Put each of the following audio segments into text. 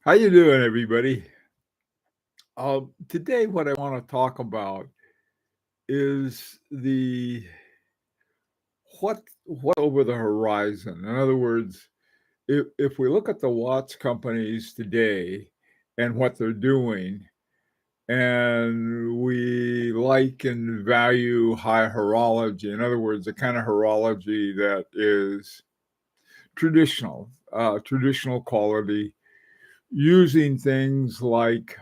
How you doing, everybody? Today, what I want to talk about is the what over the horizon. In other words, if we look at the watch companies today and what they're doing, and we like and value high horology. In other words, the kind of horology that is traditional quality, using things like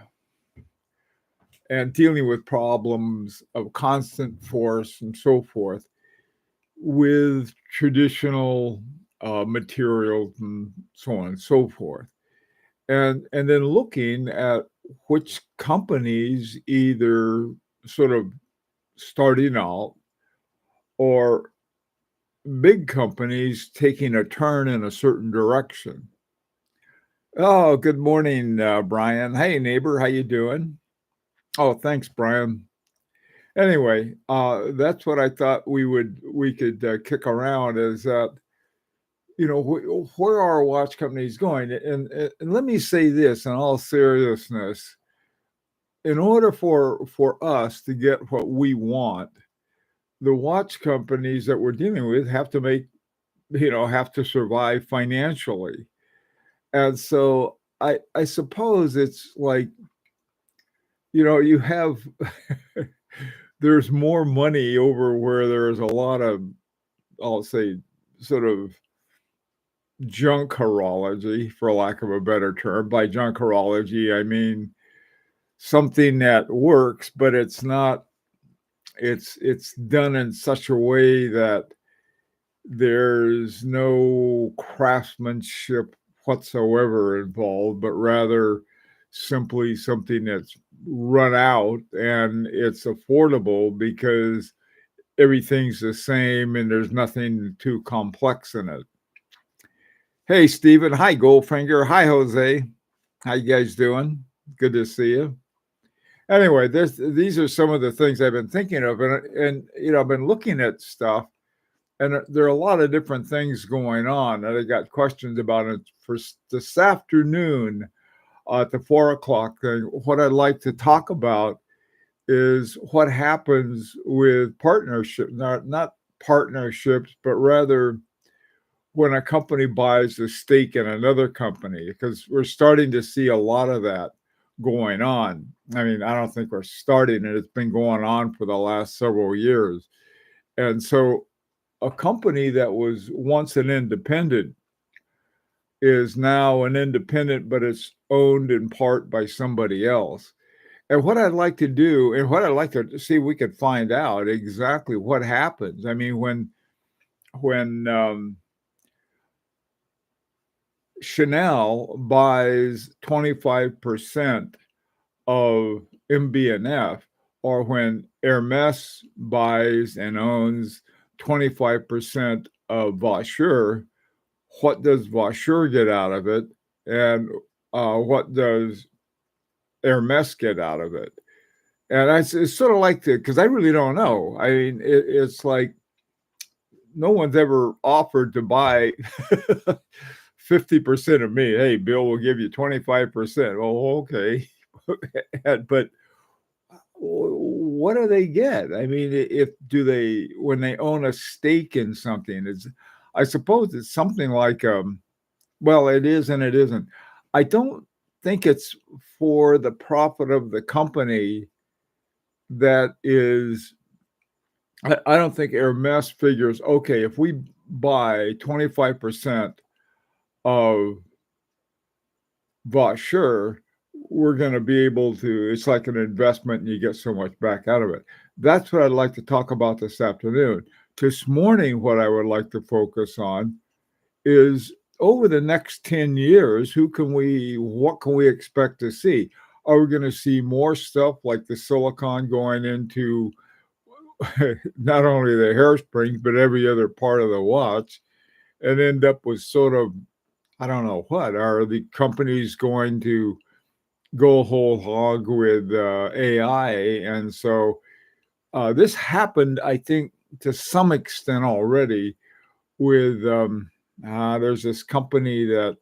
and dealing with problems of constant force and so forth with traditional materials and so on and so forth. And then looking at which companies either sort of starting out or big companies taking a turn in a certain direction. Oh, good morning, Brian. Hey, neighbor, how you doing? Oh, thanks, Brian. Anyway, that's what I thought we could kick around is that where are watch companies going? And let me say this in all seriousness: in order for us to get what we want, the watch companies that we're dealing with have to survive financially, and so I suppose it's like you have there's more money over where there's a lot of, I'll say, sort of junk horology, for lack of a better term. By junk horology, I mean something that works, but it's not. It's done in such a way that there's no craftsmanship whatsoever involved, but rather simply something that's run out and it's affordable because everything's the same and there's nothing too complex in it. Hey, Stephen. Hi, Goldfinger. Hi, Jose. How you guys doing? Good to see you. Anyway, these are some of the things I've been thinking of, and I've been looking at stuff, and there are a lot of different things going on, and I got questions about it for this afternoon at the 4 o'clock thing. What I'd like to talk about is what happens with partnership, not partnerships, but rather when a company buys a stake in another company, because we're starting to see a lot of that going on. I mean, I don't think we're starting it, it's been going on for the last several years. And so a company that was once an independent is now an independent, but it's owned in part by somebody else. And what I'd like to do, and what I'd like to see, if we could find out exactly what happens. I mean, when Chanel buys 25% of MB&F, or when Hermes buys and owns 25% of Vaucher, what does Vaucher get out of it? And what does Hermes get out of it? And it's sort of like because I really don't know. I mean, it's like no one's ever offered to buy 50% of me. Hey, Bill, will give you 25%. Oh, okay. But what do they get? I mean, if do they when they own a stake in something? I suppose it's something like well, it is and it isn't. I don't think it's for the profit of the company that is. I don't think Hermes figures, okay, if we buy 25% of Vaucher, we're going to be able to, it's like an investment and you get so much back out of it. That's what I'd like to talk about this afternoon. This morning, what I would like to focus on is over the next 10 years, what can we expect to see? Are we going to see more stuff like the silicon going into not only the hairsprings, but every other part of the watch and end up with sort of, I don't know what, are the companies going to go whole hog with AI? And so this happened, I think, to some extent already with there's this company that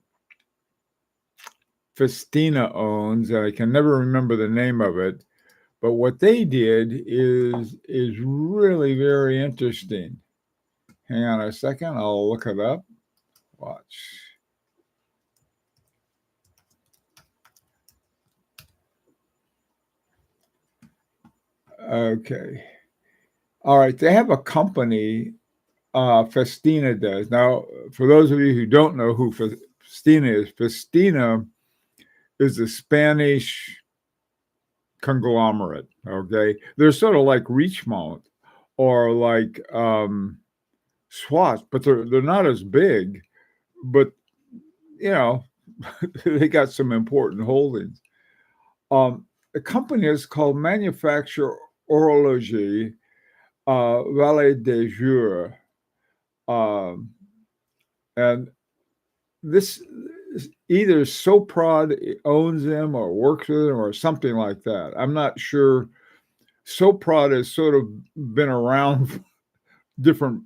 Festina owns, and I can never remember the name of it. But what they did is really very interesting. Hang on a second, I'll look it up. Watch. Okay. All right. They have a company, Festina does. Now, for those of you who don't know who Festina is a Spanish conglomerate. Okay. They're sort of like Richemont or like Swatch, but they're not as big. But, you know, they got some important holdings. The company is called Manufacture Horology Valet de Jour. Um, and this either Soprod owns them or works with them or something like that. I'm not sure. Soprod has sort of been around different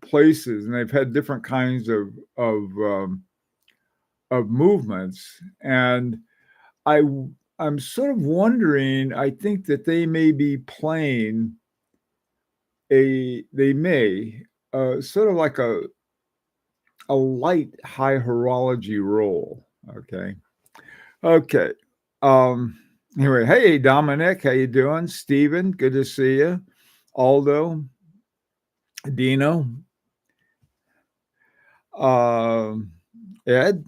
places, and they've had different kinds of movements. And I I'm sort of wondering. I think that they may be playing they may sort of like a light high horology role. Okay. Okay. Um, anyway, hey Dominic, how you doing? Steven, good to see you. Aldo, Dino, um, Ed,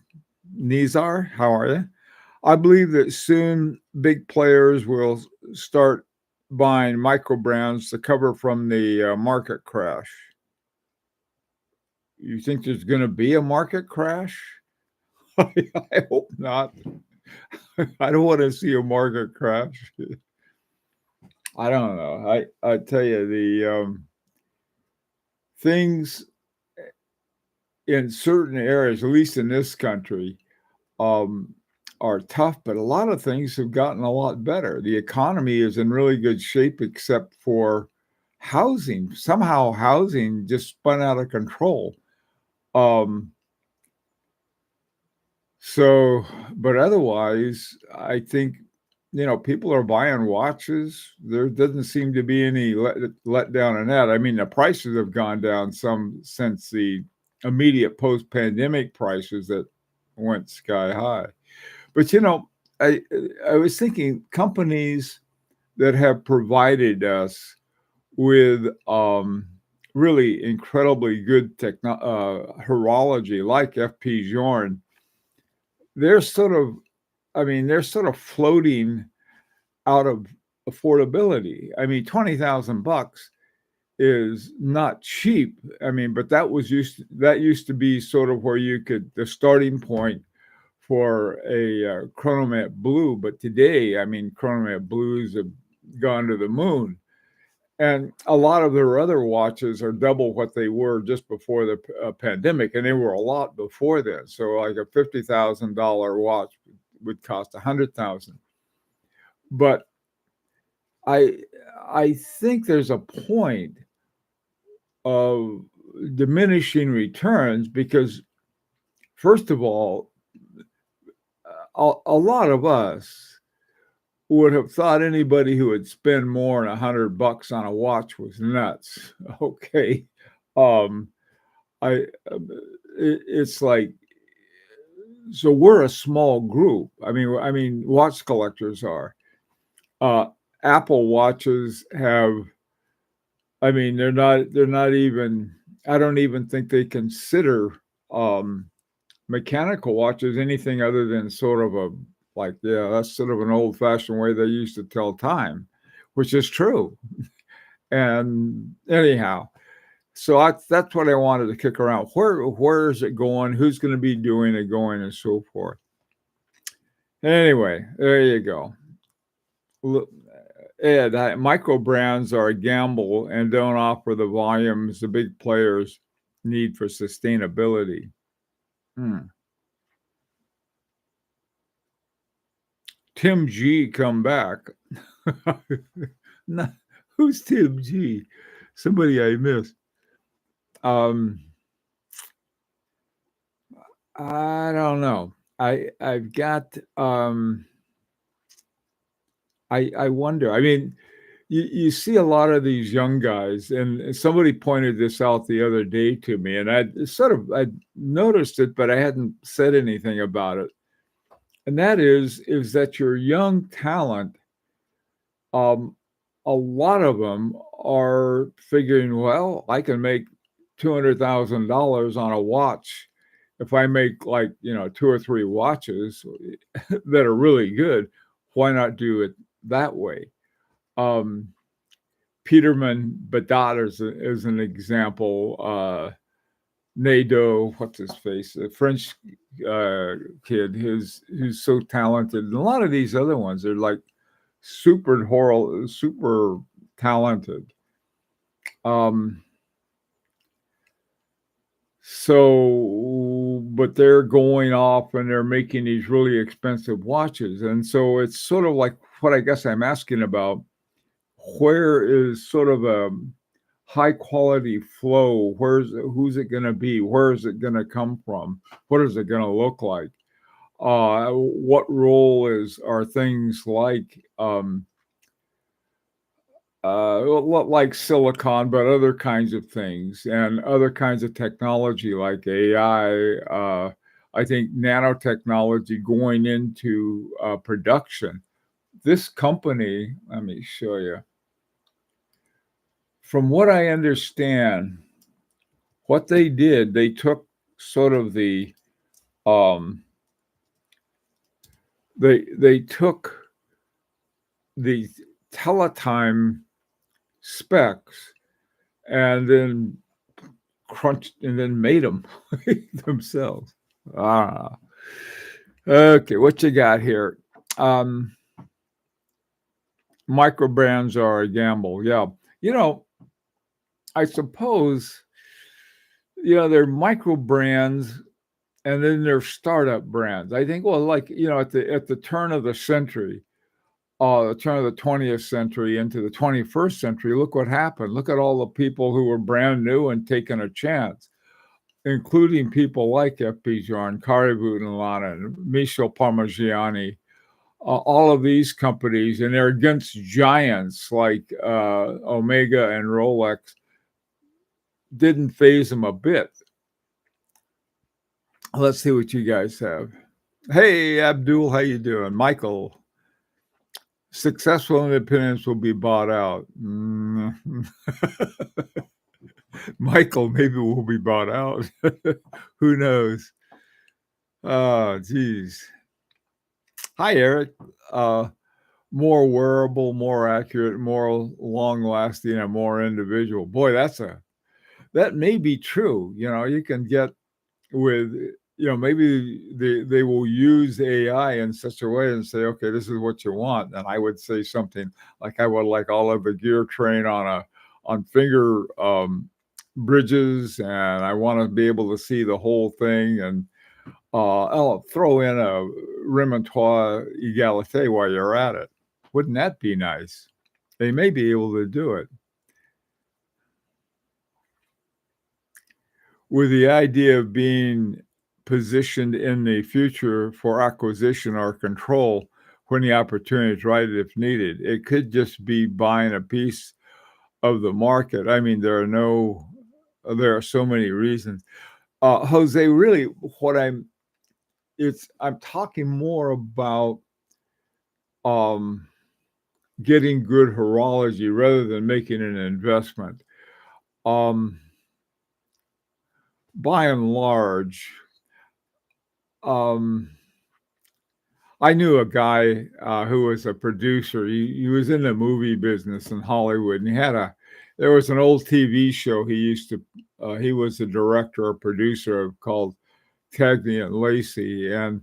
Nizar, how are you? I believe that soon big players will start buying micro brands to cover from the market crash. You think there's going to be a market crash? I hope not. I don't want to see a market crash. I don't know. I tell you the things in certain areas, at least in this country, um, are tough. But a lot of things have gotten a lot better. The economy is in really good shape, except for housing. Somehow, housing just spun out of control. Um, So, but otherwise, I think, people are buying watches. There doesn't seem to be any let down in that. I mean, the prices have gone down some since the immediate post-pandemic prices that went sky high. But I I was thinking companies that have provided us with really incredibly good horology, like FP Journe, they're sort of they're sort of floating out of affordability. I mean, $20,000 is not cheap. I mean, but that used to be sort of where you could the starting point for a Chronomat Blue. But today, I mean, Chronomat Blues have gone to the moon. And a lot of their other watches are double what they were just before the pandemic, and they were a lot before then. So, like a $50,000 watch would cost $100,000. But I I think there's a point of diminishing returns because, first of all, a lot of us would have thought anybody who would spend more than $100 on a watch was nuts. Okay. Um, I it's like so we're a small group. I mean watch collectors are. Uh Apple watches have they're not even I don't even think they consider um mechanical watches anything other than sort of a like yeah, that's sort of an old-fashioned way they used to tell time, which is true. And anyhow, so that's what I wanted to kick around. Where is it going? Who's going to be doing it, going, and so forth. Anyway, there you go. Look, Ed, micro brands are a gamble and don't offer the volumes the big players need for sustainability. Hmm. Tim G come back. No, who's Tim G? Somebody I missed. Um, I don't know. I've got I wonder. I mean, you see a lot of these young guys, and somebody pointed this out the other day to me, and I noticed it, but I hadn't said anything about it. And that is that your young talent, um, a lot of them are figuring, well, I can make $200,000 on a watch if I make like two or three watches that are really good. Why not do it that way? Um, Peterman Badat is an example. Nadeau, what's his face, a French kid who's so talented. And a lot of these other ones are like super talented. Um, but they're going off and they're making these really expensive watches. And so it's sort of like what I guess I'm asking about. Where is sort of a high quality flow? Who's it going to be? Where is it going to come from? What is it going to look like? What role are things like like silicon, but other kinds of things and other kinds of technology like AI. I think nanotechnology going into production. This company, let me show you. From what I understand, what they did, they took sort of they took the teletime specs and then crunched and then made them themselves. Okay, what you got here? Micro brands are a gamble. Yeah, I suppose they're micro brands and then they're startup brands. I think, well, like at the turn of the century, the turn of the 20th century into the 21st century, look what happened. Look at all the people who were brand new and taking a chance, including people like F.P. Journe, Kari Voutilainen, Michel Parmigiani, all of these companies, and they're against giants like Omega and Rolex. Didn't phase them a bit. Let's see what you guys have. Hey, Abdul, how you doing? Michael, successful independence will be bought out. Michael, maybe we'll be bought out. Who knows? Oh, geez. Hi, Eric. More wearable, more accurate, more long-lasting, and more individual. Boy, that may be true. You can get with maybe they will use AI in such a way and say, okay, this is what you want, and I would say something like I would like all of the gear train on finger bridges, and I want to be able to see the whole thing, and I'll throw in a remontoire égalité while you're at it. Wouldn't that be nice? They may be able to do it. With the idea of being positioned in the future for acquisition or control when the opportunity is right if needed. It could just be buying a piece of the market. I mean, there are so many reasons. Jose, really I'm talking more about getting good horology rather than making an investment. By and large, I knew a guy who was a producer. He was in the movie business in Hollywood, and there was an old TV show he was a director or producer of called Cagney and Lacey, and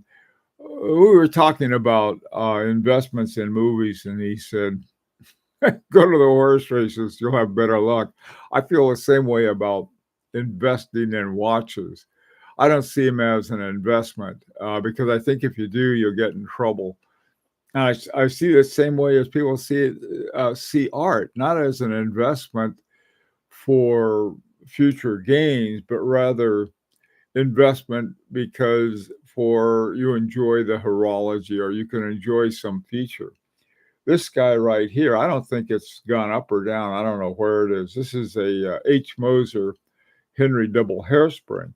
we were talking about investments in movies, and he said, go to the horse races, you'll have better luck. I feel the same way about investing in watches. I don't see them as an investment because I think if you do, you'll get in trouble. And I see the same way as people see art, not as an investment for future gains, but rather investment because before you enjoy the horology or you can enjoy some feature. This guy right here, I don't think it's gone up or down. I don't know where it is. This is a H. Moser Henry double hairspring.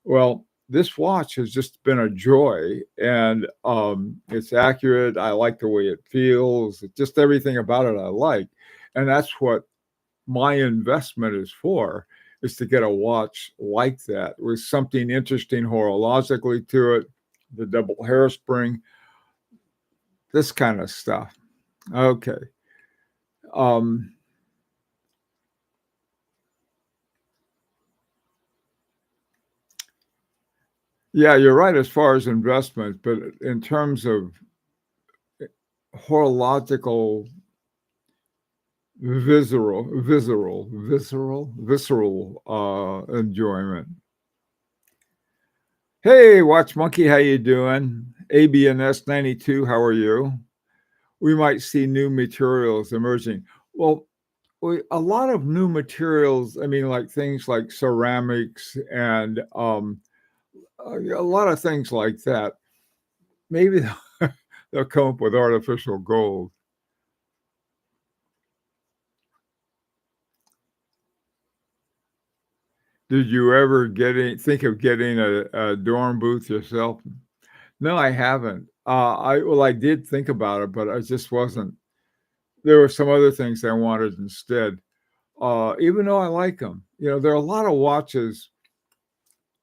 Well, this watch has just been a joy, and it's accurate. I like the way it feels. Just everything about it I like, and that's what my investment is for, is to get a watch like that with something interesting horologically to it, the double hairspring, this kind of stuff. Okay. Yeah, you're right as far as investment, but in terms of horological visceral enjoyment. Hey, Watch Monkey, how you doing? ABNS 92, how are you? We might see new materials emerging. Well, a lot of new materials, I mean, like things like ceramics and a lot of things like that. Maybe they'll come up with artificial gold. Did you ever think of getting a dorm booth yourself? No, I haven't. I did think about it, but I just wasn't. There were some other things I wanted instead. Even though I like them, there are a lot of watches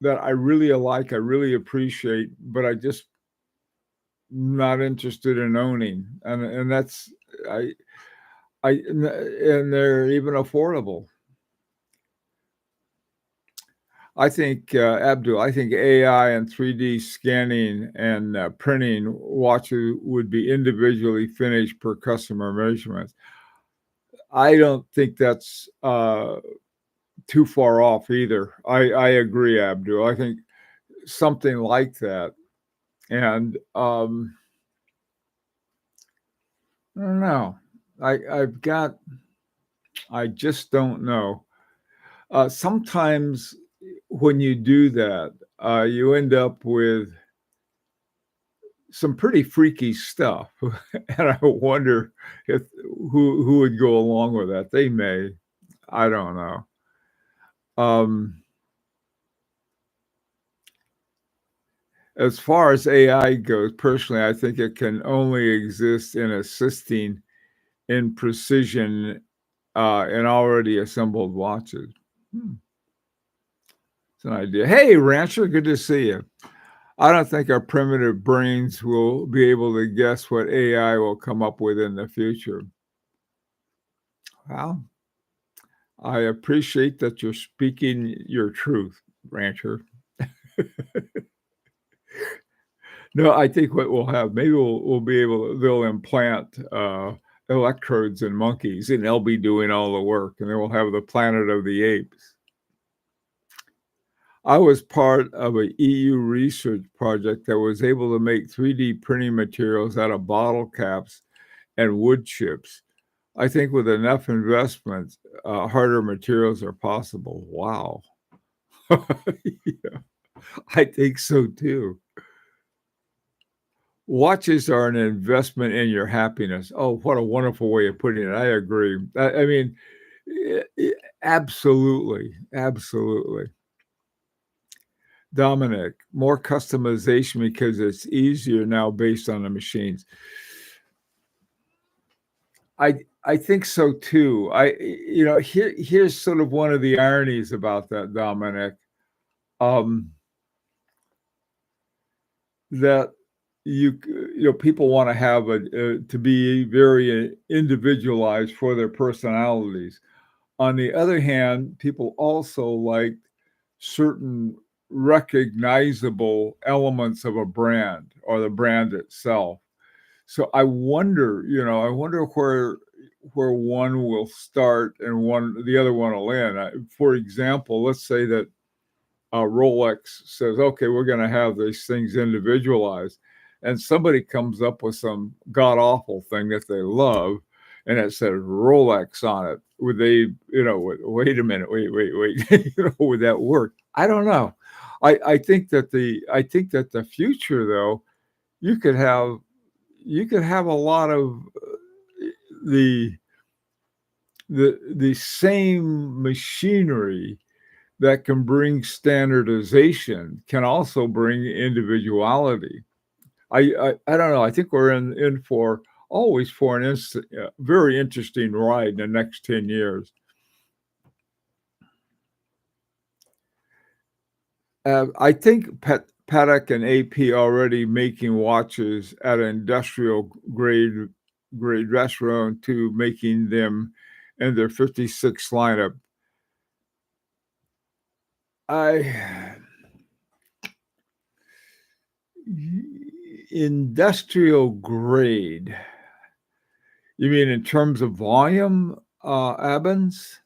that I really like, I really appreciate, but I just not interested in owning, and that's and they're even affordable. I think, Abdul, I think AI and 3D scanning and printing watches would be individually finished per customer measurements. I don't think that's too far off either. I agree, Abdul. I think something like that. And I don't know. I just don't know. Sometimes when you do that, you end up with some pretty freaky stuff, and I wonder if who would go along with that. They may, I don't know. As far as AI goes, personally, I think it can only exist in assisting in precision in already assembled watches. It's an idea. Hey, Rancher, good to see you. I don't think our primitive brains will be able to guess what AI will come up with in the future. Well, I appreciate that you're speaking your truth, Rancher. No, I think what we'll have, maybe we'll be able to, they'll implant electrodes in monkeys and they'll be doing all the work, and then we'll have the Planet of the Apes. I was part of an EU research project that was able to make 3D printing materials out of bottle caps and wood chips. I think with enough investment, harder materials are possible. Wow. Yeah, I think so too. Watches are an investment in your happiness. Oh, what a wonderful way of putting it. I agree. I mean, absolutely. Absolutely. Dominic, more customization because it's easier now based on the machines. I think so too. Here's sort of one of the ironies about that, Dominic. That people want to have to be very individualized for their personalities. On the other hand, people also like certain recognizable elements of a brand or the brand itself. So I wonder where one will start and the other one will end. For example, let's say that Rolex says, okay, we're going to have these things individualized, and somebody comes up with some god awful thing that they love, and it says Rolex on it. Would they, wait a minute, wait, would that work? I don't know. I think that the future, though, you could have a lot of the the same machinery that can bring standardization can also bring individuality. I don't know. I think we're in for always for an very interesting ride in the next 10 years. I think Patek and AP already making watches at an industrial grade restaurant to making them in their 56 lineup. I industrial grade. You mean in terms of volume, Abbins?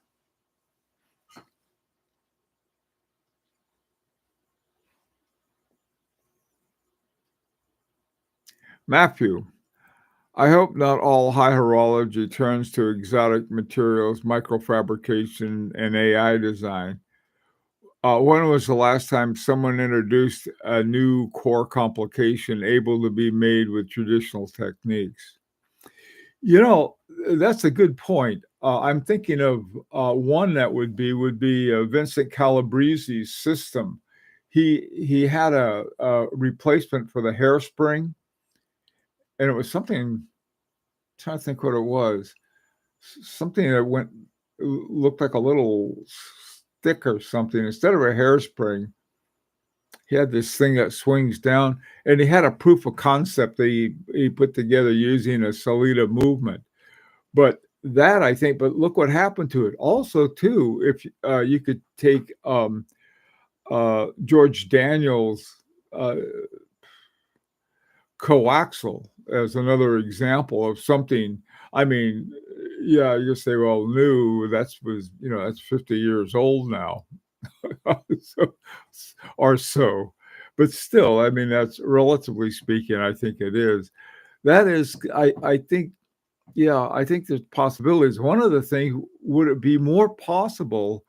Matthew, I hope not all high horology turns to exotic materials, microfabrication, and AI design. When was the last time someone introduced a new core complication able to be made with traditional techniques? You know, that's a good point. I'm thinking of one that would be Vincent Calabrese's system. He had a replacement for the hairspring, and it was something. I'm trying to think what it was. Something that looked like a little stick or something instead of a hairspring. He had this thing that swings down, and he had a proof of concept that he put together using a Salida movement. But that I think, but look what happened to it. Also, too, if you could take George Daniels' coaxial as another example of something. I mean, yeah, you say, well, new. That's 50 years old now, so, or so. But still, I mean, that's relatively speaking. I think it is. That is, I think. Yeah, I think there's possibilities. One of the things, would it be more possible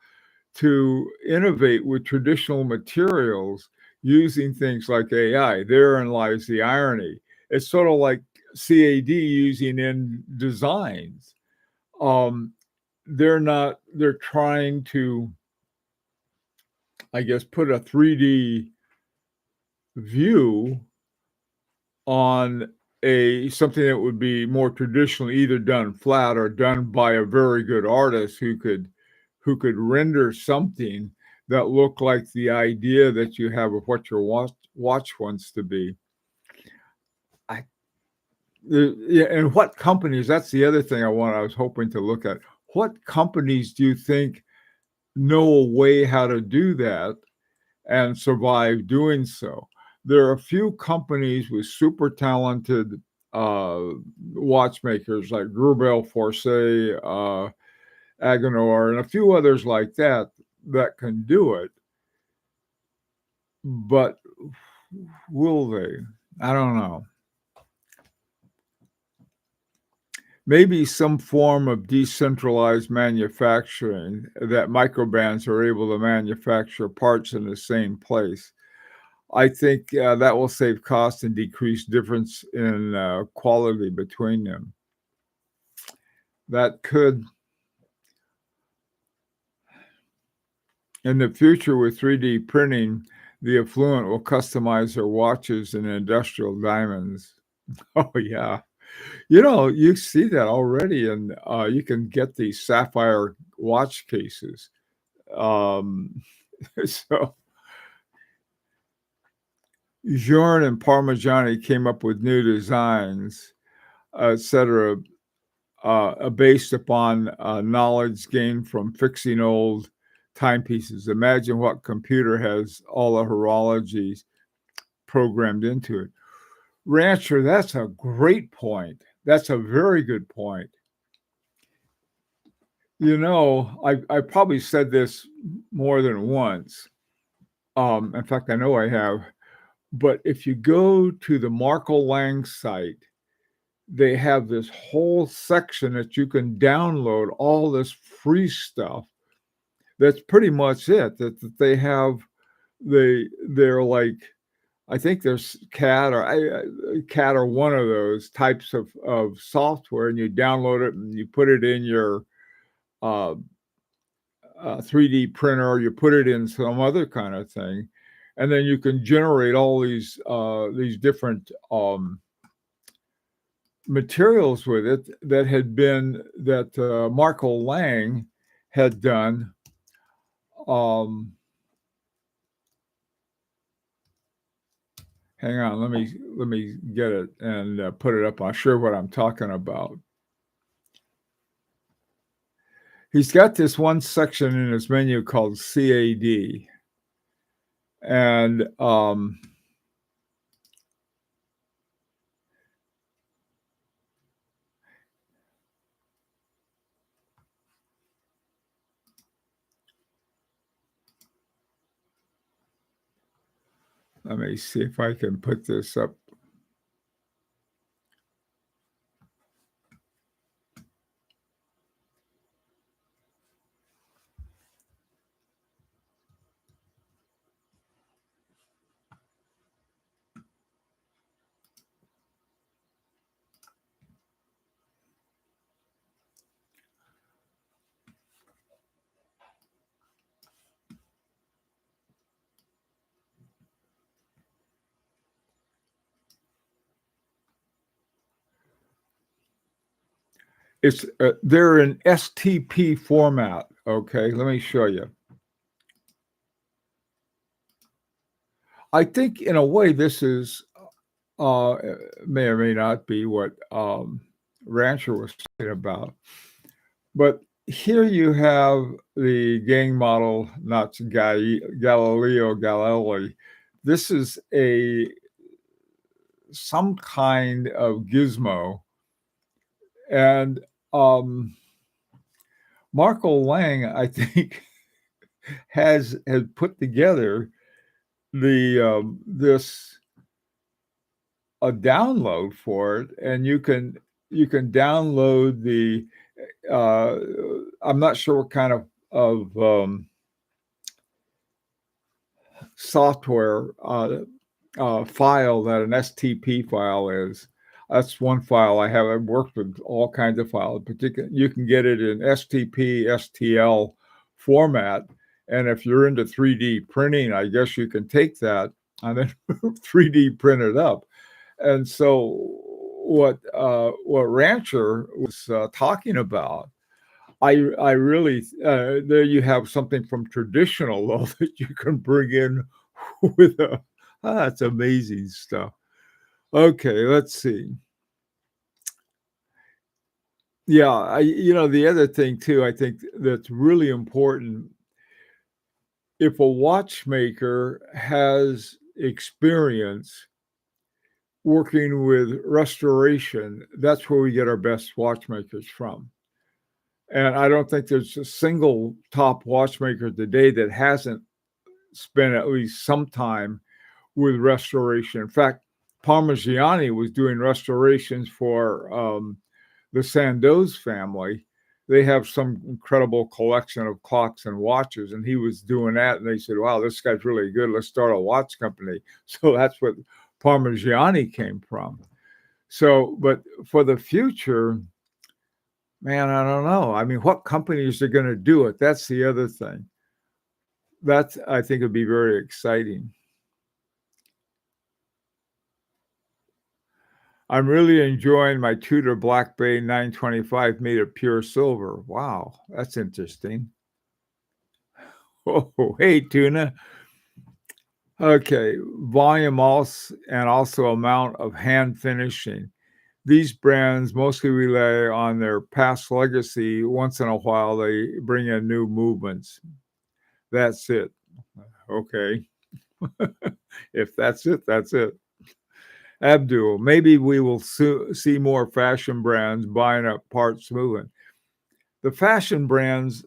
to innovate with traditional materials using things like AI? Therein lies the irony. It's sort of like CAD using in designs. Um, they're trying to, I guess, put a 3D view on something that would be more traditionally either done flat or done by a very good artist who could render something that looked like the idea that you have of what your watch wants to be. Yeah, and what companies? That's the other thing I was hoping to look at. What companies do you think know a way how to do that and survive doing so? There are a few companies with super talented watchmakers like Grubel, Forcé, Agenor, and a few others like that can do it. But will they? I don't know. Maybe some form of decentralized manufacturing that microbands are able to manufacture parts in the same place. I think that will save cost and decrease difference in quality between them. That could, in the future with 3D printing, the affluent will customize their watches in industrial diamonds. Oh, yeah. You see that already, and you can get these sapphire watch cases. So Jorn and Parmigiani came up with new designs, etc., based upon knowledge gained from fixing old timepieces. Imagine what computer has all the horologies programmed into it. Rancher, that's a great point. That's a very good point. I probably said this more than once. In fact, I know I have. But if you go to the Marco Lang site, they have this whole section that you can download all this free stuff. That's pretty much it. That they have they're like, I think there's CAT or one of those types of software, and you download it and you put it in your uh, 3D printer, you put it in some other kind of thing, and then you can generate all these different materials with it that Marco Lang had done. Hang on, let me get it and put it up. I'm sure what I'm talking about. He's got this one section in his menu called CAD, and let me see if I can put this up. It's they're in STP format. Okay, let me show you. I think in a way this is may or may not be what Rancher was talking about, but here you have the gang model, not Galileo Galilei. This is some kind of gizmo, and Marco Lang, I think, has put together this a download for it, and you can download the I'm not sure what kind of software file that an STP file is. That's one file I have. I've worked with all kinds of files. Particularly, you can get it in STP, STL format. And if you're into 3D printing, I guess you can take that and then 3D print it up. And so what Rancher was talking about, I really there you have something from traditional though that you can bring in with that's amazing stuff. Okay, let's see. Yeah, the other thing too, I think that's really important. If a watchmaker has experience working with restoration, that's where we get our best watchmakers from. And I don't think there's a single top watchmaker today that hasn't spent at least some time with restoration. In fact, Parmigiani was doing restorations for the Sandoz family. They have some incredible collection of clocks and watches, and he was doing that. And they said, wow, this guy's really good. Let's start a watch company. So that's what Parmigiani came from. So, but for the future, man, I don't know. I mean, what companies are going to do it? That's the other thing. That I think would be very exciting. I'm really enjoying my Tudor Black Bay 925 made of pure silver. Wow, that's interesting. Oh, hey, Tuna. Okay, volume also amount of hand finishing. These brands mostly rely on their past legacy. Once in a while, they bring in new movements. That's it. Okay. If that's it, that's it. Abdul, maybe we will see more fashion brands buying up parts moving. The fashion brands,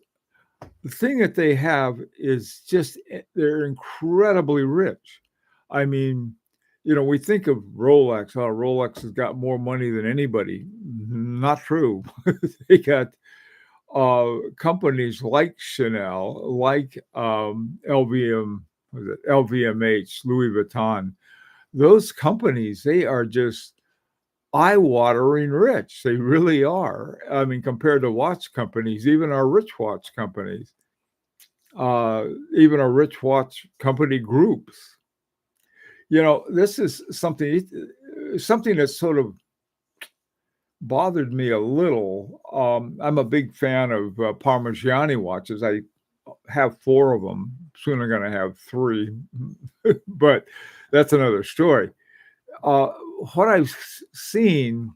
the thing that they have is just they're incredibly rich. I mean, we think of Rolex. Oh, Rolex has got more money than anybody. Not true. They got companies like Chanel, like LVMH, was it LVMH, Louis Vuitton. Those companies, they are just eye-watering rich. They really are. I mean, compared to watch companies, even our rich watch companies, even our rich watch company groups. This is something that sort of bothered me a little. I'm a big fan of Parmigiani watches. I have 4 of them. Soon I'm going to have 3, but that's another story. What I've seen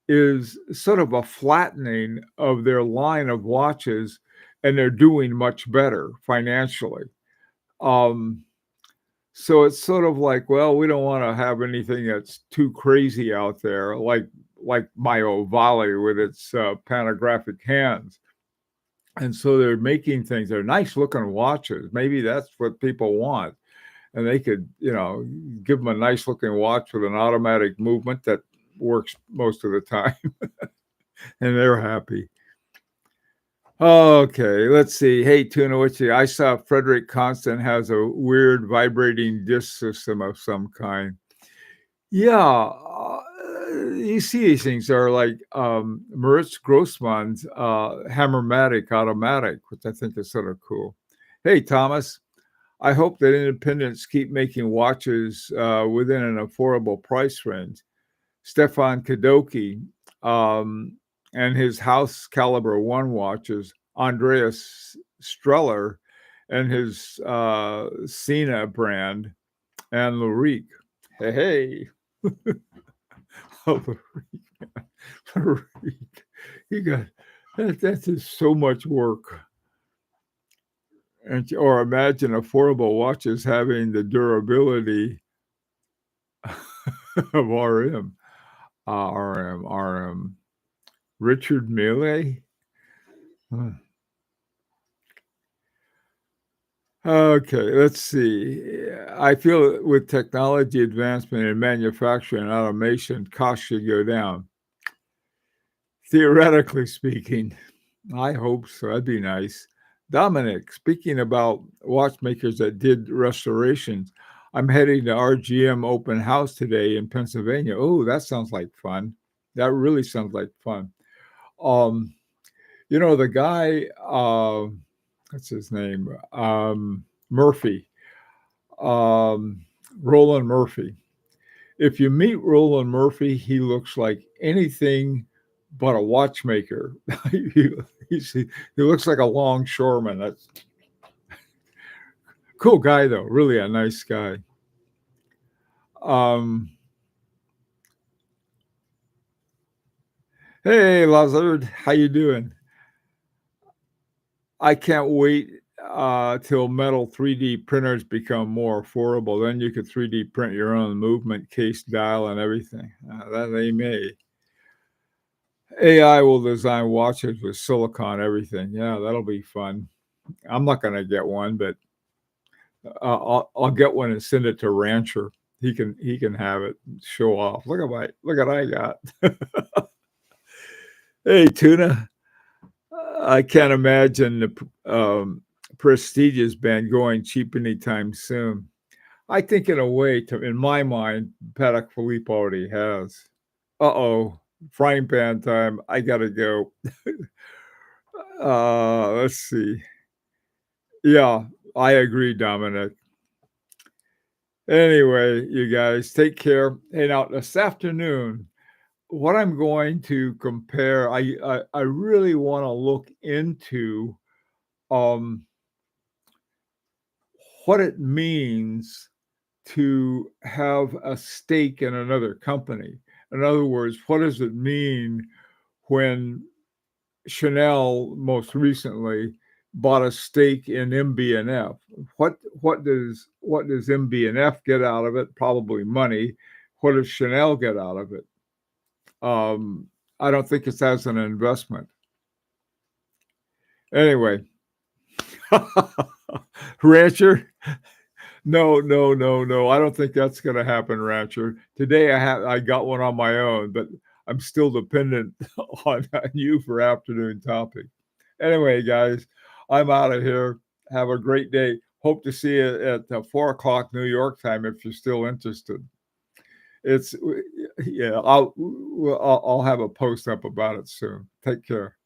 is sort of a flattening of their line of watches, and they're doing much better financially. So it's sort of like, well, we don't want to have anything that's too crazy out there, like my Ovale with its pantographic hands. And so they're making things. They're nice looking watches. Maybe that's what people want. And they could, give them a nice looking watch with an automatic movement that works most of the time. And they're happy. Okay, let's see. Hey, Tuna, I saw Frederick Constant has a weird vibrating disc system of some kind. Yeah, you see these things are like Moritz Grossman's Hammermatic automatic, which I think is sort of cool. Hey, Thomas, I hope that independents keep making watches within an affordable price range. Stefan Kadoki and his House Caliber 1 watches, Andreas Streller and his Sina brand, and Lurique. Hey. Oh, Lurique. You got that is so much work. Or imagine affordable watches having the durability of RM. Richard Millet. Okay, let's see. I feel with technology advancement in manufacturing and automation, costs should go down. Theoretically speaking, I hope so. That'd be nice. Dominic, speaking about watchmakers that did restorations, I'm heading to RGM open house today in Pennsylvania. Oh, that sounds like fun. That really sounds like fun. The guy, what's his name? Murphy, Roland Murphy. If you meet Roland Murphy, he looks like anything but a watchmaker. he looks like a longshoreman. That's cool guy, though. Really a nice guy. Hey, Lazard, how you doing? I can't wait till metal 3D printers become more affordable. Then you could 3D print your own movement, case, dial, and everything. That they may. AI will design watches with silicon, everything. Yeah, that'll be fun. I'm not going to get one, but I'll get one and send it to Rancher. He can have it, show off. Look at what I got. Hey, Tuna. I can't imagine the prestigious band going cheap anytime soon. I think in a way, in my mind, Patek Philippe already has. Uh-oh, frying pan time. I got to go. Let's see. Yeah, I agree, Dominic. Anyway, you guys, take care. Hey, now this afternoon, what I'm going to compare, I really want to look into what it means to have a stake in another company. In other words, what does it mean when Chanel most recently bought a stake in MB&F? What does MB&F get out of it? Probably money. What does Chanel get out of it? I don't think it's as an investment. Anyway, Rancher, no. I don't think that's going to happen, Rancher. Today I got one on my own, but I'm still dependent on you for afternoon topic. Anyway, guys, I'm out of here. Have a great day. Hope to see you at 4 o'clock New York time if you're still interested. It's yeah. I'll have a post up about it soon. Take care.